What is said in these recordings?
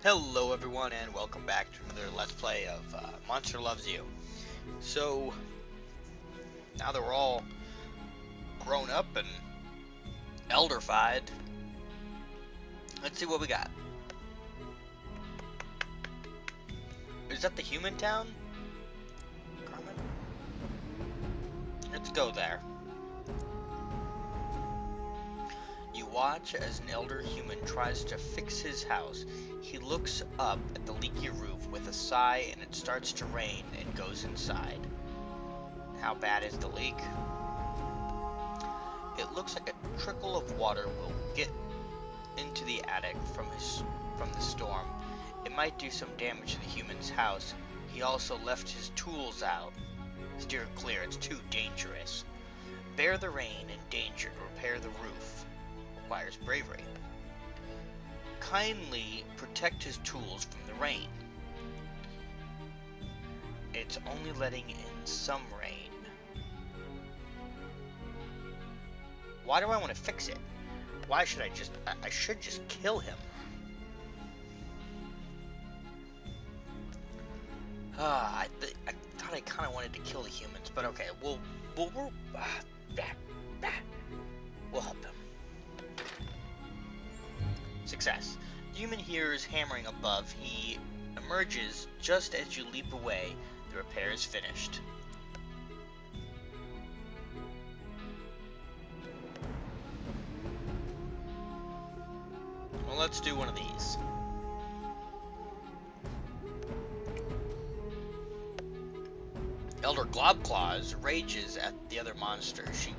Hello everyone and welcome back to another Let's Play of Monster Loves You. So, now that we're all grown up and elderfied, let's see what we got. Is that the human town? Carmen? Let's go there. You watch as an elder human tries to fix his house. He looks up at the leaky roof with a sigh and it starts to rain and goes inside. How bad is the leak? It looks like a trickle of water will get into the attic from the storm. It might do some damage to the human's house. He also left his tools out. Steer clear, it's too dangerous. Bear the rain and danger to repair the roof. Requires bravery. Kindly protect his tools from the rain. It's only letting in some rain. Why do I want to fix it? Why should I should just kill him. I thought I kind of wanted to kill the humans, but okay, we'll help them. Success. The human hears hammering above. He emerges just as you leap away. The repair is finished. Well, let's do one of these. Elder Globclaws rages at the other monster. She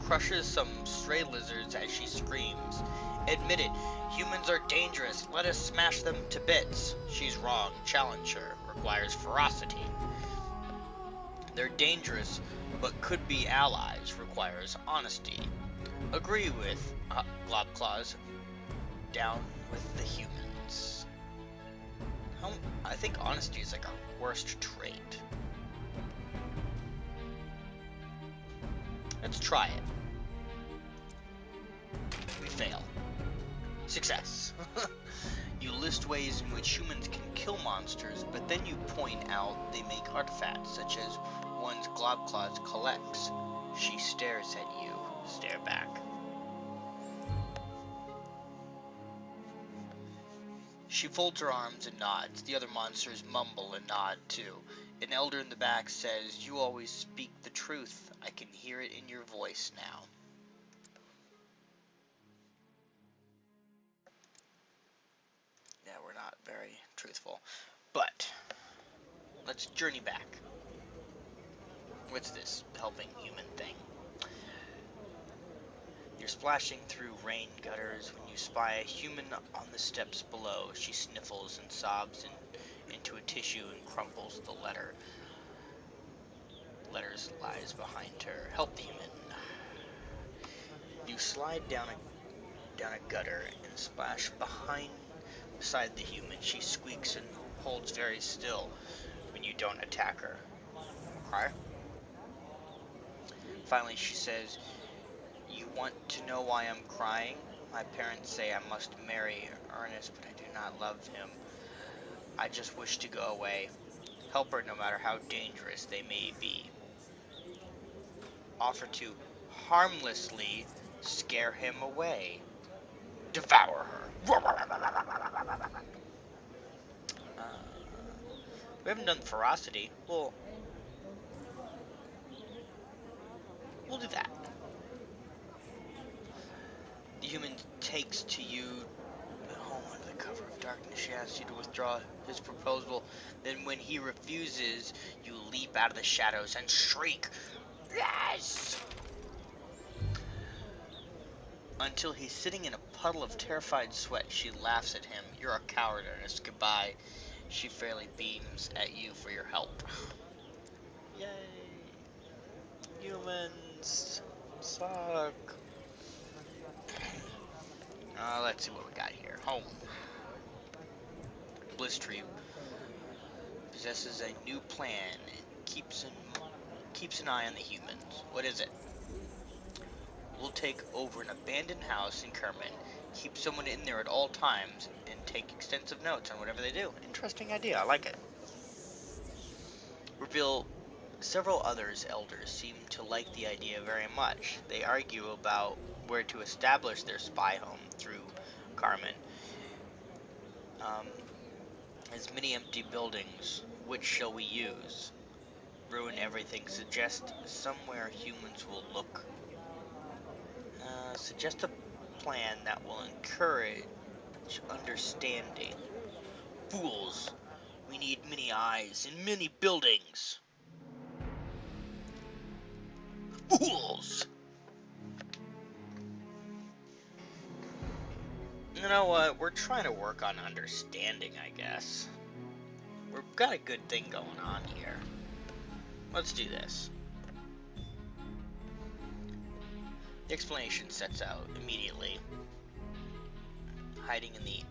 crushes some stray lizards as she screams. Admit it, humans are dangerous. Let us smash them to bits. She's wrong. Challenge her. Requires ferocity. They're dangerous, but could be allies. Requires honesty. Agree with Globclaws. Down with the humans. I think honesty is like our worst trait. Let's try it. We fail. Success. You list ways in which humans can kill monsters, but then you point out they make artifacts, such as ones Globclaws collects. She stares at you. Stare back. She folds her arms and nods. The other monsters mumble and nod too. An elder in the back says, "You always speak the truth. I can hear it in your voice now." Yeah, we're not very truthful. But, let's journey back. What's this helping human thing? You're splashing through rain gutters when you spy a human on the steps below. She sniffles and sobs into a tissue and crumples the letters lies behind her. Help the human. You slide down a gutter and splash beside the human. She squeaks and holds very still when you don't attack her. Cry? Finally she says, "You want to know why I'm crying? My parents say I must marry Ernest, but I do not love him. I just wish to go away. Help her no matter how dangerous they may be. Offer to harmlessly scare him away. Devour her." We haven't done ferocity. We'll do that. The human takes to you home under the cover of darkness. She asks you to withdraw his proposal. Then when he refuses, you leap out of the shadows and shriek, "Yes!" Until he's sitting in a puddle of terrified sweat. She laughs at him. "You're a coward, Ernest. Goodbye." She fairly beams at you for your help. Yay! Humans suck. Let's see what we got here. Home. Bliss Tree possesses a new plan and keeps an eye on the humans. What is it? We'll take over an abandoned house in Kerman, keep someone in there at all times, and and take extensive notes on whatever they do. Interesting idea, I like it. Reveal several others elders seem to like the idea very much. They argue about where to establish their spy home through Carmen. As many empty buildings, which shall we use? Ruin everything. Suggest somewhere humans will look. Suggest a plan that will encourage understanding. Fools! We need many eyes in many buildings. Fools! You know what? We're trying to work on understanding, I guess. We've got a good thing going on here. Let's do this. The explanation sets out immediately. Hiding in the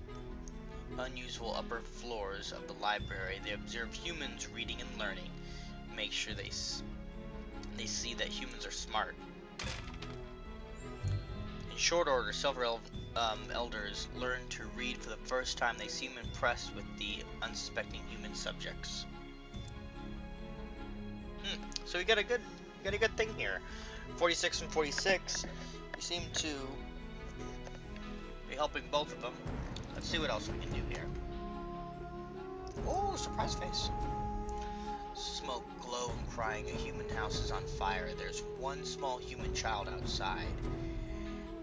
unusual upper floors of the library, they observe humans reading and learning. Make sure they see that humans are smart. In short order, several elders learn to read for the first time. They seem impressed with the unsuspecting human subjects. So we got a good thing here. 46 and 46. We seem to be helping both of them. Let's see what else we can do here. Oh, surprise face. Smoke, glow, and crying. A human house is on fire. There's one small human child outside,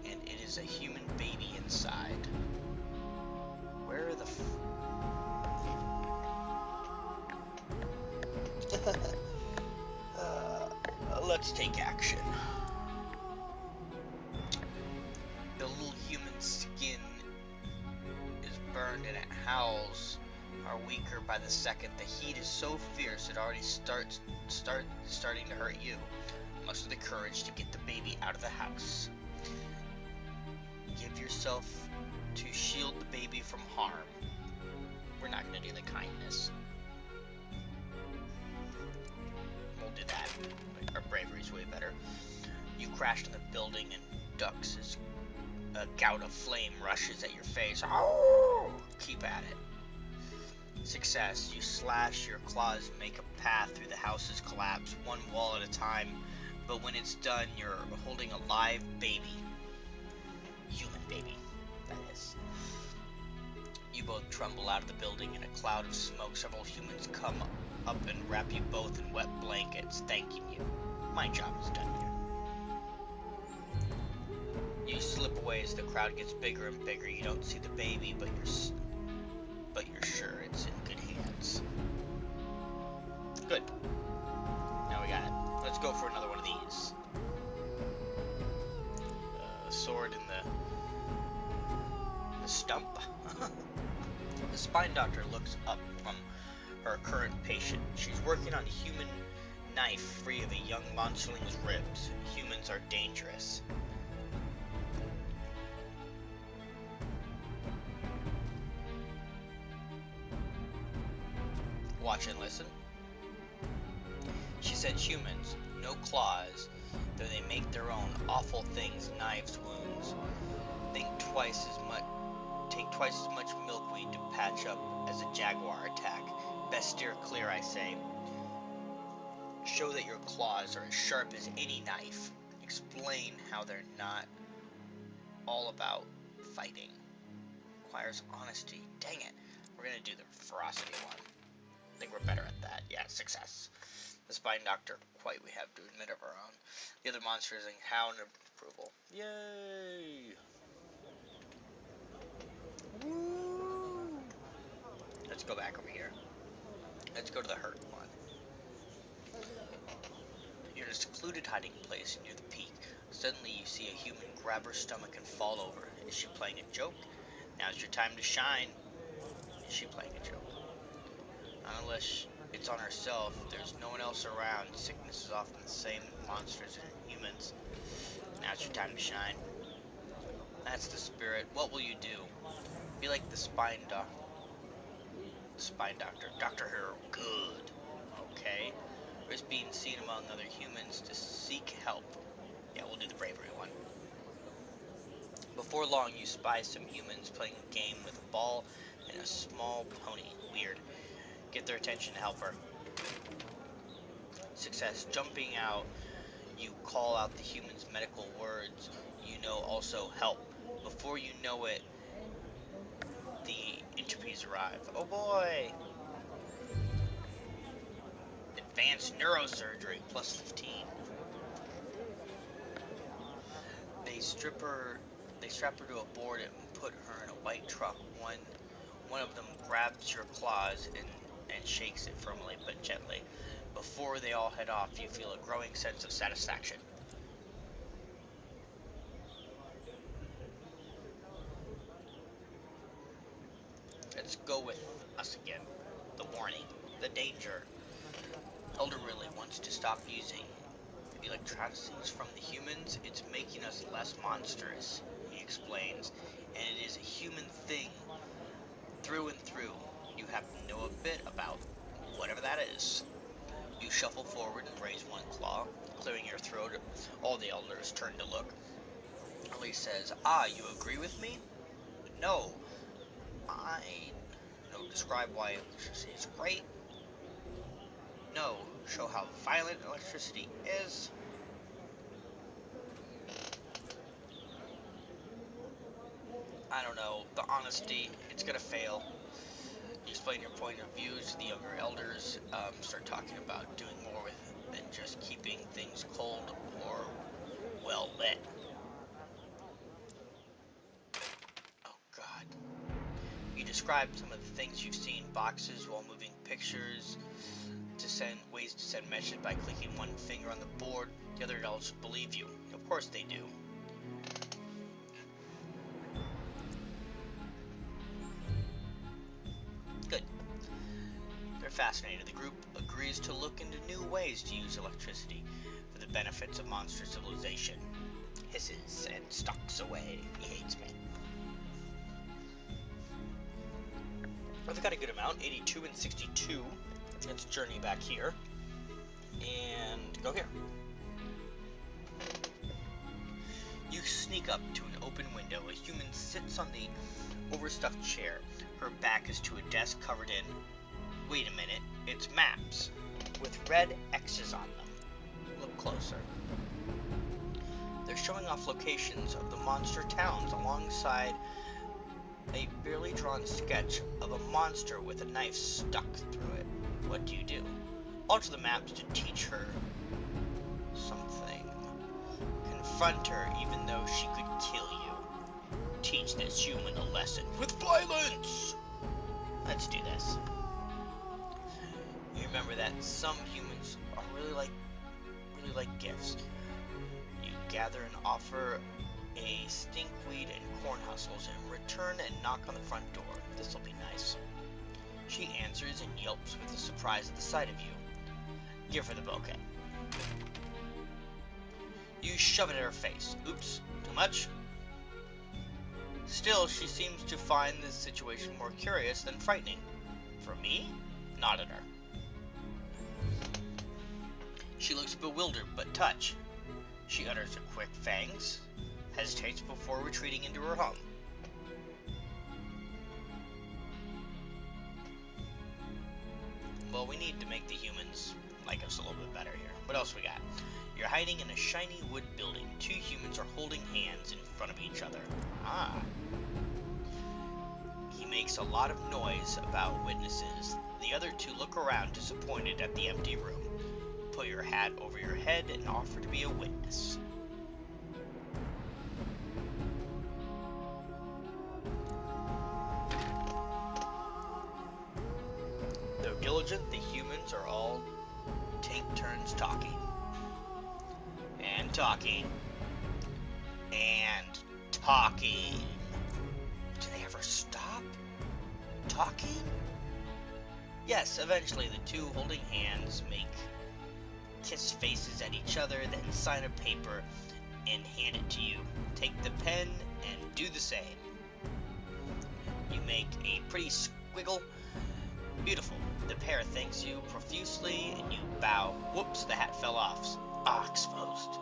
and it is a human baby inside. Where are the let's take action. The little human skin is burned and it howls are weaker by the second. The heat is so fierce it already starting to hurt you. Muster the courage to get the baby out of the house. Give yourself to shield the baby from harm. We're not going to do the kindness. We'll do that. Our bravery's way better. You crash to the building and ducks as a gout of flame rushes at your face. Oh! Keep at it. Success. You slash your claws, make a path through the house's collapse, one wall at a time. But when it's done, you're holding a live baby. Human baby, that is. You both tremble out of the building in a cloud of smoke. Several humans come up and wrap you both in wet blankets, thanking you. My job is done here. You slip away as the crowd gets bigger and bigger. You don't see the baby, but you're sure it's in good hands. Good. Now we got it. Let's go for another one of these. Sword in the stump. The spine doctor looks up from her current patient. She's working on a human knife free of a young monsterling's ribs. Humans are dangerous. Watch and listen. She said humans, no claws, though they make their own awful things, knives, wounds. Take twice as much milkweed to patch up as a jaguar attack. Best steer clear, I say. Show that your claws are as sharp as any knife. Explain how they're not all about fighting. Requires honesty. Dang it. We're gonna do the ferocity one. I think we're better at that. Yeah, success. The spine doctor, quite we have to admit of our own. The other monsters and hound approval. Yay! Woo! Let's go back over here. Let's go to the hurt one. You're in a secluded hiding place near the peak. Suddenly you see a human grab her stomach and fall over. Is she playing a joke? Now's your time to shine. Is she playing a joke? Unless it's on herself, there's no one else around. Sickness is often the same monsters and humans. Now's your time to shine. That's the spirit. What will you do? Be like the spine doctor. Dr. Hero. Good. Okay. Risk being seen among other humans to seek help. Yeah, we'll do the bravery one. Before long, you spy some humans playing a game with a ball and a small pony. Weird. Get their attention to help her. Success. Jumping out, you call out the humans' medical words. You know also help. Before you know it, the entropys arrive. Oh boy! Advanced neurosurgery, plus 15. They strap her to a board and put her in a white truck. One of them grabs your claws and shakes it firmly but gently. Before they all head off, you feel a growing sense of satisfaction. Let's go with us again. The warning. The danger. Elder really wants to stop using electricities from the humans. It's making us less monstrous, he explains, and it is a human thing through and through. You have to know a bit about whatever that is. You shuffle forward and raise one claw, clearing your throat. All the elders turn to look. Ellie says, you agree with me? No. Describe why electricity is great. No. Show how violent electricity is. I don't know. The honesty, it's gonna fail. You explain your point of view to the younger elders. Start talking about doing more with than just keeping things cold or well lit. Oh God. You describe some of the things you've seen: boxes while moving pictures, ways to send messages by clicking one finger on the board. The other adults believe you. Of course they do. Good. They're fascinated. The group agrees to look into new ways to use electricity for the benefits of monster civilization. Hisses and stalks away. He hates me. We've got a good amount, 82 and 62. Let's journey back here and go here. You sneak up to an open window. A human sits on the overstuffed chair. Her back is to a desk covered in, wait a minute, it's maps with red X's on them. Look closer. They're showing off locations of the monster towns alongside a barely drawn sketch of a monster with a knife stuck through it. What do you do? Alter the maps to teach her something. Confront her even though she could kill you. Teach this human a lesson with violence! Let's do this. You remember that some humans are really like gifts. You gather and offer a stinkweed and corn huskers and return and knock on the front door. This'll be nice. She answers and yelps with a surprise at the sight of you. Give her the bouquet. You shove it at her face. Oops, too much? Still, she seems to find this situation more curious than frightening. For me? Not at her. She looks bewildered, but touch. She utters a quick thanks, hesitates before retreating into her home. Well, we need to make the humans like us a little bit better here. What else we got? You're hiding in a shiny wood building. Two humans are holding hands in front of each other. He makes a lot of noise about witnesses. The other two look around disappointed at the empty room. Put your hat over your head and offer to be a witness. Though diligent, the humans are all take turns talking. And talking. And talking. Do they ever stop talking? Yes, eventually the two holding hands make kiss faces at each other, then sign a paper and hand it to you. Take the pen and do the same. You make a pretty squiggle. Beautiful. The pair thanks you profusely and you bow. Whoops, the hat fell off. Exposed.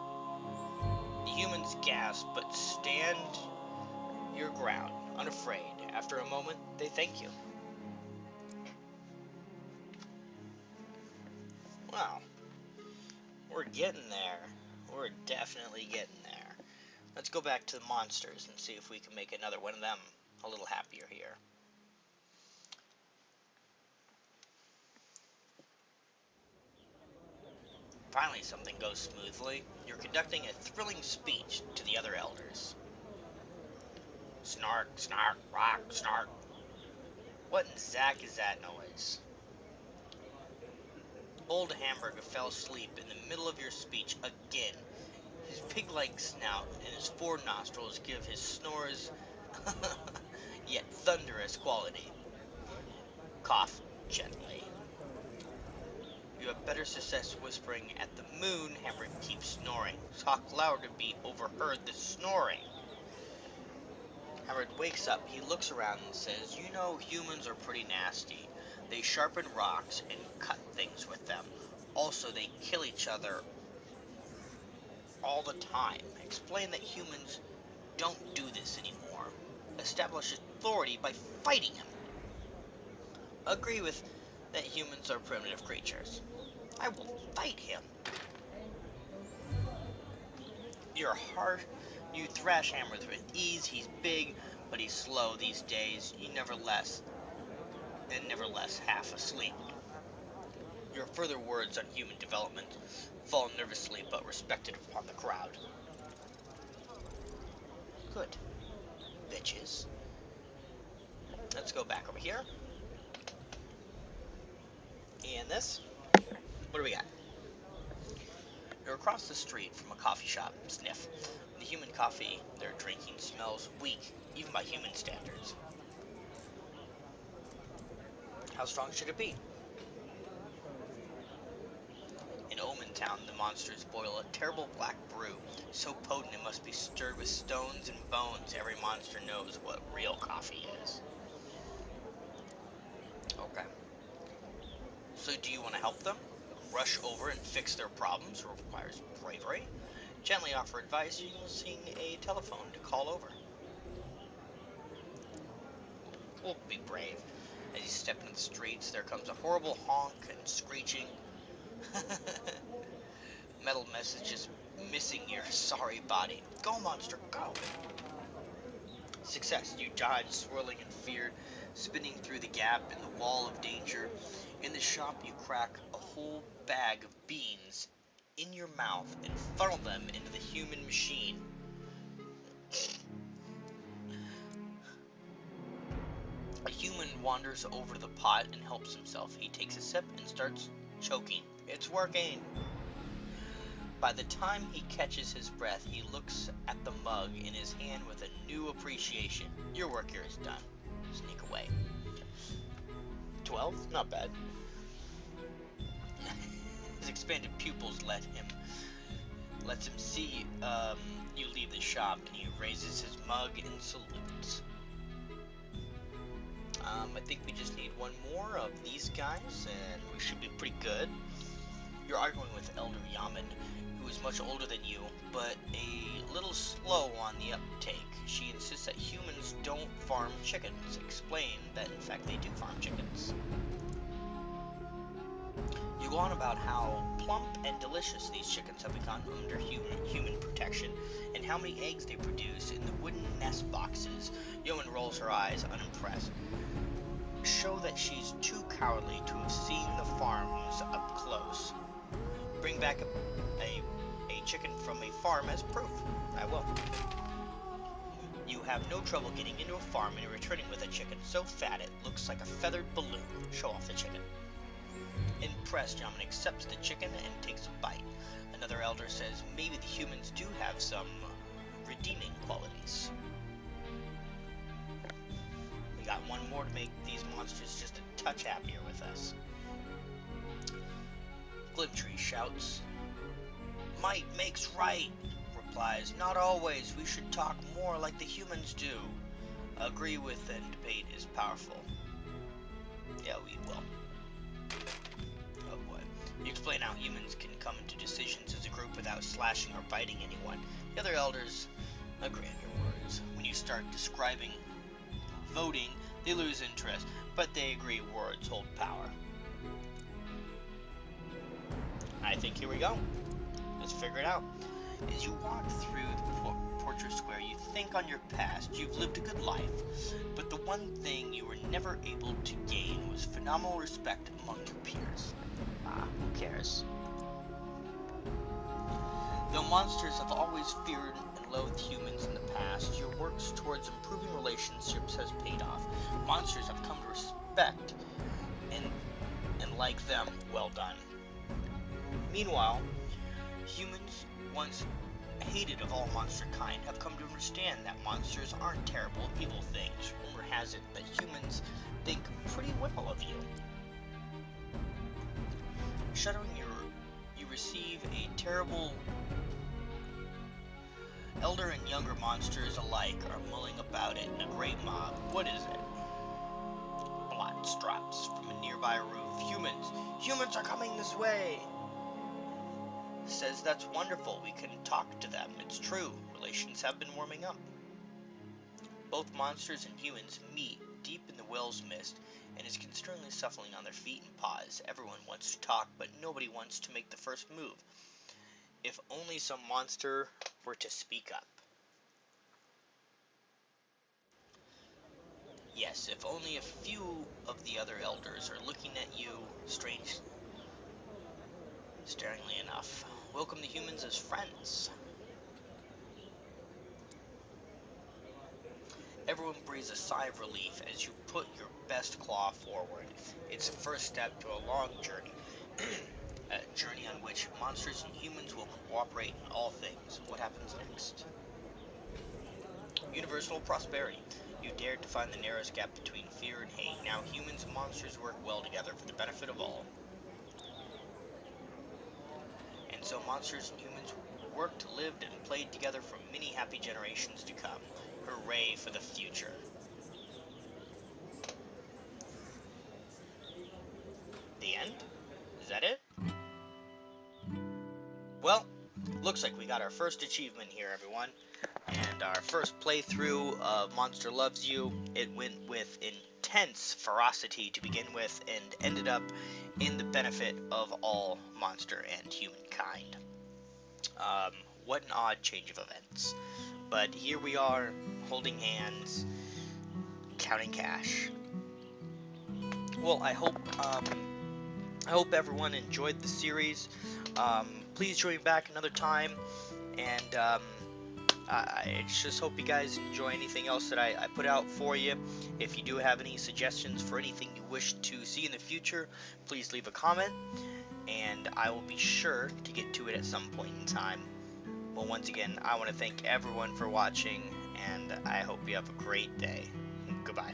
The humans gasp but stand your ground, unafraid. After a moment, they thank you. Wow. We're getting there. We're definitely getting there. Let's go back to the monsters and see if we can make another one of them a little happier here. Finally, something goes smoothly. You're conducting a thrilling speech to the other elders. Snark, snark, rock, snark. What in Zack is that noise? Old Hamburger fell asleep in the middle of your speech again. His pig-like snout and his four nostrils give his snores yet thunderous quality. Cough gently. You have better success whispering at the moon. Hamburger keeps snoring. Talk louder to be overheard the snoring. Hamburger wakes up. He looks around and says, "You know, humans are pretty nasty. They sharpen rocks and cut things with them. Also, they kill each other all the time. Explain that humans don't do this anymore. Establish authority by fighting him. Agree with that humans are primitive creatures. I will fight him." You're harsh. You thrash Hammer with ease. He's big, but he's slow these days. You nevertheless half asleep. Your further words on human development fall nervously but respected upon the crowd. Good. Bitches. Let's go back over here. And this. What do we got? You're across the street from a coffee shop. Sniff. The human coffee they're drinking smells weak, even by human standards. How strong should it be? In Omen Town, the monsters boil a terrible black brew, so potent it must be stirred with stones and bones. Every monster knows what real coffee is. Okay. So do you want to help them? Rush over and fix their problems requires bravery. Gently offer advice using a telephone to call over. We'll be brave. As you step into the streets, there comes a horrible honk and screeching. Metal messages missing your sorry body. Go, monster, go! Success. You dodge, swirling in fear, spinning through the gap in the wall of danger. In the shop, you crack a whole bag of beans in your mouth and funnel them into the human machine. A human wanders over to the pot and helps himself. He takes a sip and starts choking. It's working! By the time he catches his breath, he looks at the mug in his hand with a new appreciation. Your work here is done. Sneak away. 12? Not bad. His expanded pupils lets him see you leave the shop, and he raises his mug and salutes. I think we just need one more of these guys, and we should be pretty good. You're arguing with Elder Yaman, who is much older than you, but a little slow on the uptake. She insists that humans don't farm chickens. Explain that, in fact, they do farm chickens. You go on about how plump and delicious these chickens have become under human protection, and how many eggs they produce in the wooden nest boxes. Yeoman rolls her eyes, unimpressed. Show that she's too cowardly to have seen the farms up close. Bring back a chicken from a farm as proof. I will. You have no trouble getting into a farm and returning with a chicken so fat it looks like a feathered balloon. Show off the chicken. Impressed, Yaman accepts the chicken and takes a bite. Another elder says maybe the humans do have some redeeming qualities. We got one more to make these monsters just a touch happier with us. Glimtree shouts. Might makes right, replies. Not always. We should talk more like the humans do. Agree with and debate is powerful. Yeah, we will. Oh boy. You explain how humans can come into decisions as a group without slashing or biting anyone. The other elders agree on your words. monsters. When you start describing voting, they lose interest, but they agree words hold power. I think here we go. Let's figure it out. As you walk through the Portrait Square, you think on your past. You've lived a good life, but the one thing you were never able to gain was phenomenal respect among your peers. Who cares? Though monsters have always feared and loathed humans in the past, your work towards improving relationships has paid off. Monsters have come to respect and like them. Well done. Meanwhile, humans, once hated of all monster kind, have come to understand that monsters aren't terrible, evil things. Rumor has it that humans think pretty well of you. Shuddering, you receive a terrible. Elder and younger monsters alike are mulling about it in a great mob. What is it? Blood drops from a nearby roof. Humans are coming this way. Says that's wonderful, we can talk to them. It's true, relations have been warming up. Both monsters and humans meet deep in the well's mist, and is concernedly shuffling on their feet and paws. Everyone wants to talk, but nobody wants to make the first move. If only some monster were to speak up. Yes, if only a few of the other elders are looking at you staringly enough. Welcome the humans as friends. Everyone breathes a sigh of relief as you put your best claw forward. It's the first step to a long journey. A journey on which monsters and humans will cooperate in all things. What happens next? Universal prosperity. You dared to find the narrowest gap between fear and hate. Now humans and monsters work well together for the benefit of all. And so monsters and humans worked, lived, and played together for many happy generations to come. Hooray for the future. The end? Is that it? Well, looks like we got our first achievement here, everyone. And our first playthrough of Monster Loves You, it went with intense ferocity to begin with, and ended up in the benefit of all monster and humankind. What an odd change of events. But here we are, holding hands, counting cash. Well, I hope everyone enjoyed the series. Please join back another time, and I just hope you guys enjoy anything else that I put out for you. If you do have any suggestions for anything you wish to see in the future, please leave a comment, and I will be sure to get to it at some point in time. Well, once again, I want to thank everyone for watching, and I hope you have a great day. Goodbye.